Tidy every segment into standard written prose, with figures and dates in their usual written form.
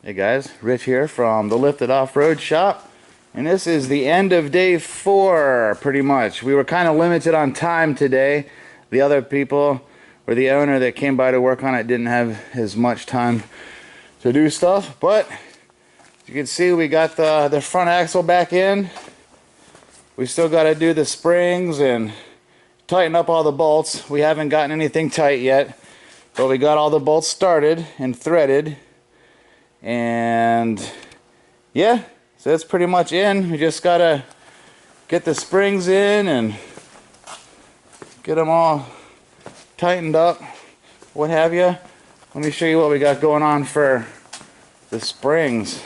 Hey guys, Rich here from the Lifted Off-Road Shop, and this is the end of day 4, pretty much. We were kind of limited on time today. The other people, or the owner that came by to work on it, didn't have as much time to do stuff, but as you can see, we got the front axle back in. We still got to do the springs and tighten up all the bolts. We haven't gotten anything tight yet, but we got all the bolts started and threaded. And yeah, so that's pretty much in. We just gotta get the springs in and get them all tightened up, what have you. Let me show you what we got going on for the springs.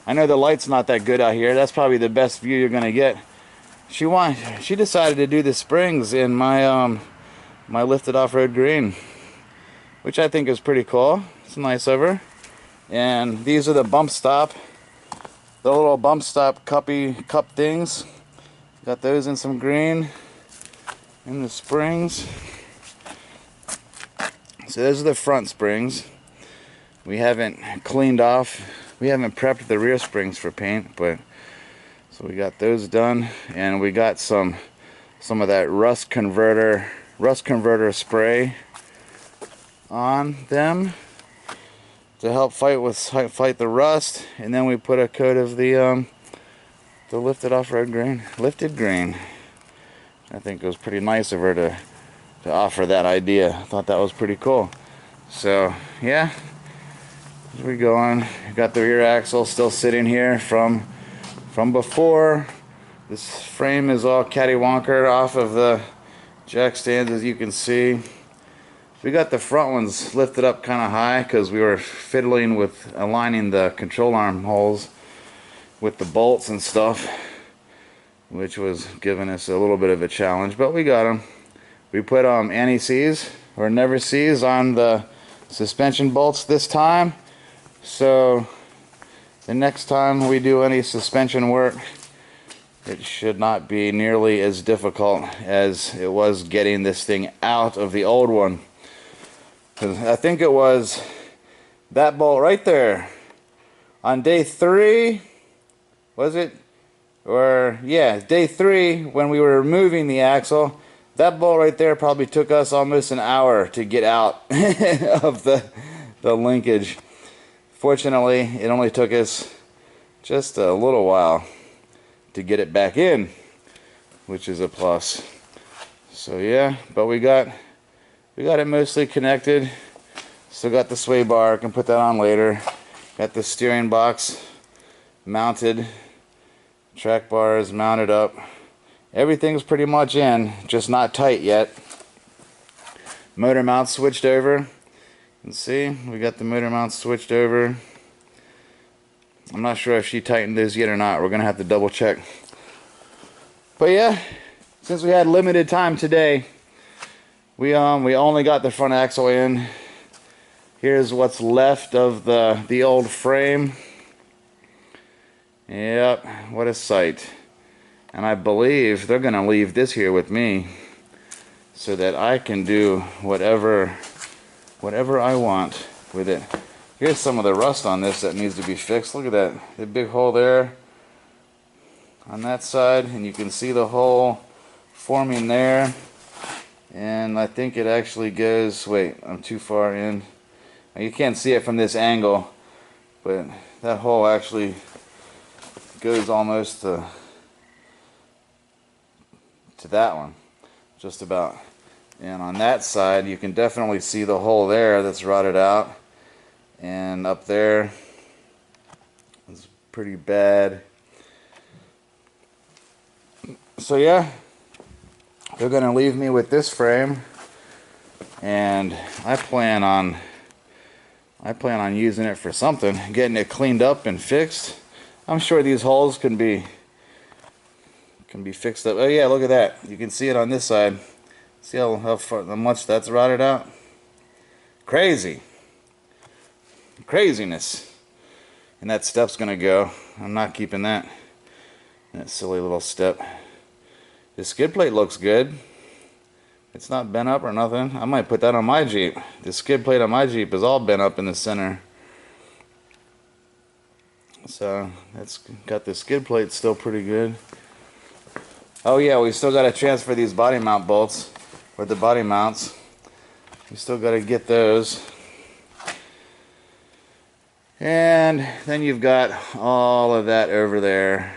I know the light's not that good out here. That's probably the best view you're gonna get. She decided to do the springs in my my Lifted Off-Road green, which I think is pretty cool. It's nice of her. And these are the bump stop, the little bump stop cup things. Got those in some green in the springs. So those are the front springs. We haven't cleaned off, we haven't prepped the rear springs for paint, but so we got those done, and we got some of that rust converter spray on them to help fight the rust, and then we put a coat of the Lifted Off-Road green, lifted green. I think it was pretty nice of her to offer that idea. I thought that was pretty cool. So yeah, as we go on, got the rear axle still sitting here from before. This frame is all cattywonker off of the jack stands, as you can see. We got the front ones lifted up kind of high because we were fiddling with aligning the control arm holes with the bolts and stuff, which was giving us a little bit of a challenge, but we got them. We put anti-seize or never seize on the suspension bolts this time, so the next time we do any suspension work, it should not be nearly as difficult as it was getting this thing out of the old one. I think it was that bolt right there on day 3, was it? Or yeah, day 3, when we were removing the axle, that bolt right there probably took us almost an hour to get out of the linkage. Fortunately, it only took us just a little while to get it back in, which is a plus. So yeah, but we got it mostly connected. Still got the sway bar, I can put that on later. Got the steering box mounted, track bar is mounted up. Everything's pretty much in, just not tight yet. Motor mount switched over. You can see we got the motor mount switched over. I'm not sure if she tightened those yet or not. We're gonna have to double check. But yeah, since we had limited time today, we only got the front axle in. Here's what's left of the old frame. Yep, what a sight. And I believe they're gonna leave this here with me so that I can do whatever I want with it. Here's some of the rust on this that needs to be fixed. Look at that, the big hole there on that side, and you can see the hole forming there. And I think it actually goes, wait, I'm too far in. You can't see it from this angle, but that hole actually goes almost to that one, just about. And on that side, you can definitely see the hole there that's rotted out. And up there, it's pretty bad. So yeah, they're gonna leave me with this frame, and I plan on using it for something, getting it cleaned up and fixed. I'm sure these holes can be fixed up. Oh yeah, look at that. You can see it on this side. See how much that's rotted out? Crazy. Craziness. And that step's gonna go. I'm not keeping that. That silly little step. The skid plate looks good. It's not bent up or nothing. I might put that on my Jeep. The skid plate on my Jeep is all bent up in the center. So that's got the skid plate still pretty good. Oh yeah, we still got to transfer these body mount bolts, or the body mounts. We still got to get those. And then you've got all of that over there.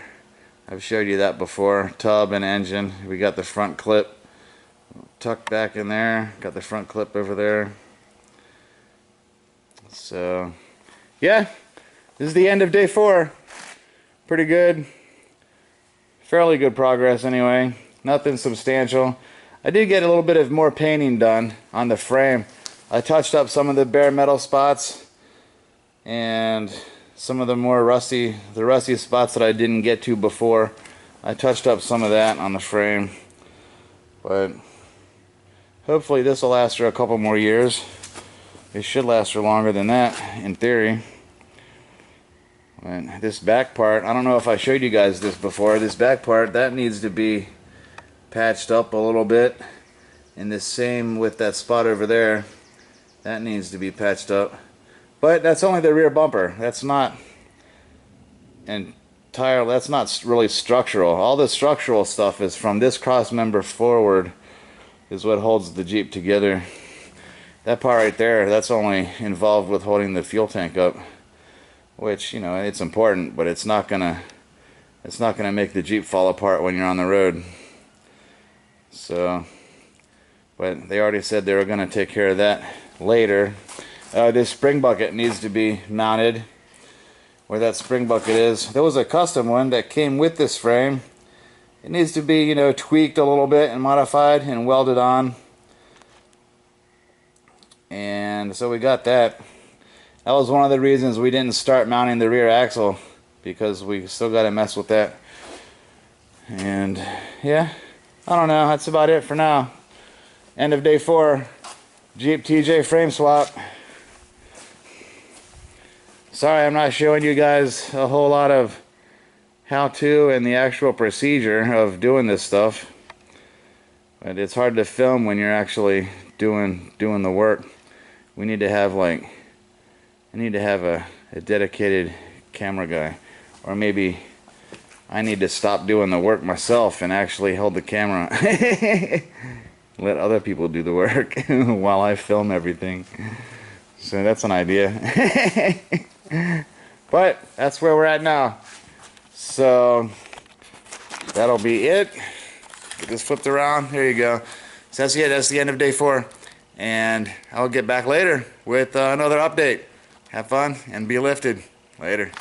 I've showed you that before. Tub and engine. We got the front clip tucked back in there. Got the front clip over there. So yeah, this is the end of day 4. Pretty good. Fairly good progress anyway. Nothing substantial. I did get a little bit of more painting done on the frame. I touched up some of the bare metal spots and some of the more rusty spots that I didn't get to before. I touched up some of that on the frame, but hopefully this will last for a couple more years. It should last for longer than that in theory. And this back part, I don't know if I showed you guys this before, this back part, that needs to be patched up a little bit, and the same with that spot over there, that needs to be patched up. But that's only the rear bumper. That's not that's not really structural. All the structural stuff is from this cross member forward is what holds the Jeep together. That part right there, that's only involved with holding the fuel tank up, which, you know, it's important, but it's not gonna make the Jeep fall apart when you're on the road. So, but they already said they were gonna take care of that later. This spring bucket needs to be mounted where that spring bucket is. There was a custom one that came with this frame. It needs to be, you know, tweaked a little bit and modified and welded on. And so we got that. That was one of the reasons we didn't start mounting the rear axle, because we still got to mess with that. And yeah, I don't know, that's about it for now. End of day 4. Jeep TJ frame swap. Sorry I'm not showing you guys a whole lot of how-to and the actual procedure of doing this stuff. But it's hard to film when you're actually doing the work. We need to have I need to have a dedicated camera guy. Or maybe I need to stop doing the work myself and actually hold the camera. Let other people do the work while I film everything. So that's an idea. But that's where we're at now. So that'll be it. Get this flipped around. There you go. So that's it. That's the end of day 4. And I'll get back later with another update. Have fun and be lifted. Later.